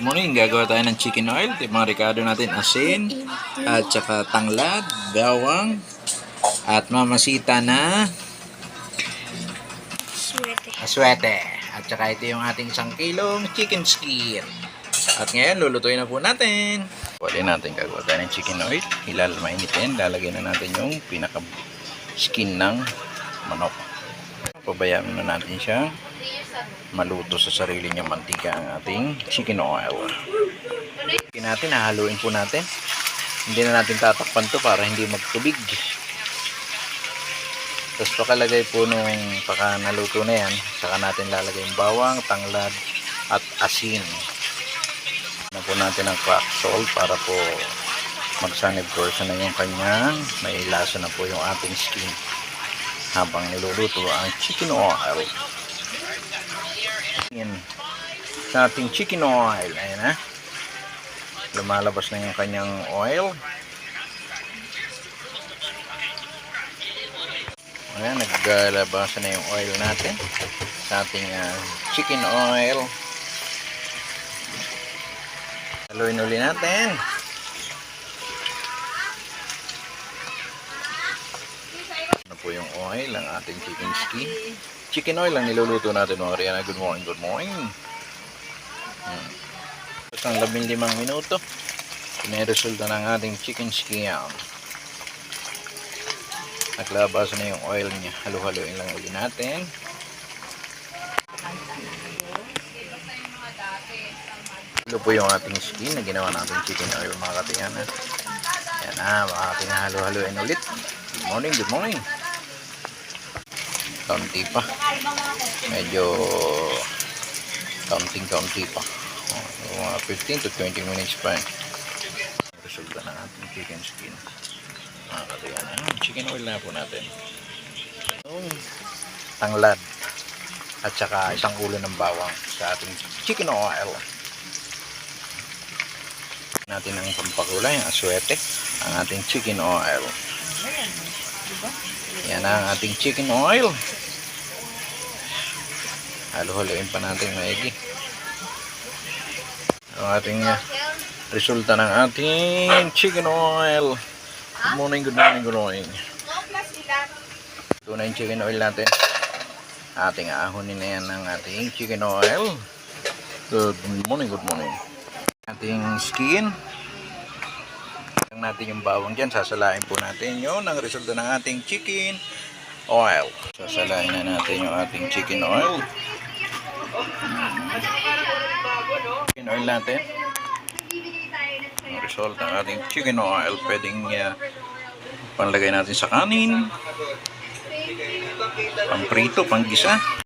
Morning, gagawa tayo ng chicken oil. Yung mga rekado natin, asin, at saka tanglad, bawang, at mamasita na aswete. At saka ito yung ating 1 kilong chicken skin. At ngayon, lulutuin na po natin. Pwede natin gagawa tayo ng chicken oil. Mainitin, lalagyan na natin yung pinaka-skin ng manok. Pabayaan na natin siya maluto sa sarili niyang mantika ang ating chicken oil. Natin, hahaluin po natin. Hindi na natin tatakpan to para hindi magtubig. Tapos pakalagay po nung paka naluto na yan, saka natin lalagay yung bawang, tanglad at asin. Na po natin ang crack salt para po mag-sunny version na yung kanyang may lasa na po yung ating skin habang niluluto ang chicken oil. Yan. Sa ating chicken oil, ayan na. Lumalabas na yung kanyang oil. Ayan, naglalabas na yung oil natin sa ating chicken oil. Haluin uli natin. Ano po yung oil ang ating chicken skin? Chicken oil lang niluluto natin mga Rihanna. Good morning, good morning. Isang 15 minuto. Resulta ng ating chicken skin. Naglabas na yung oil niya. Halo-haloin lang ulit natin. Ito po yung ating skin na ginawa natin chicken oil mga Rihanna. Yan na, halo-haloin ulit. Good morning, good morning. Kaunti pa. Medyo kaunting-kaunti pa. Mga 15 to 20 minutes pa. Resulta ng ating chicken skin. Chicken oil na po natin. Yung tanglad at saka 1 ulo ng bawang sa ating chicken oil. Natin ang pampakulay, ang aswete, ang ating chicken oil. Yan ang ating chicken oil. Halo-haloin pa natin maigi. Ang ating resulta ng ating chicken oil. Good morning, good morning, good morning. Ito na yung chicken oil natin. Ating ahonin na yan ng ating chicken oil. Good morning, good morning. Ating skin. Natin yung bawang dyan, sasalain po natin yun ang resulta ng ating chicken oil. Sasalain na natin yung ating chicken oil. Chicken oil natin. Ang result ng ating chicken oil, pwedeng panlagay natin sa kanin, pamprito, panggisa.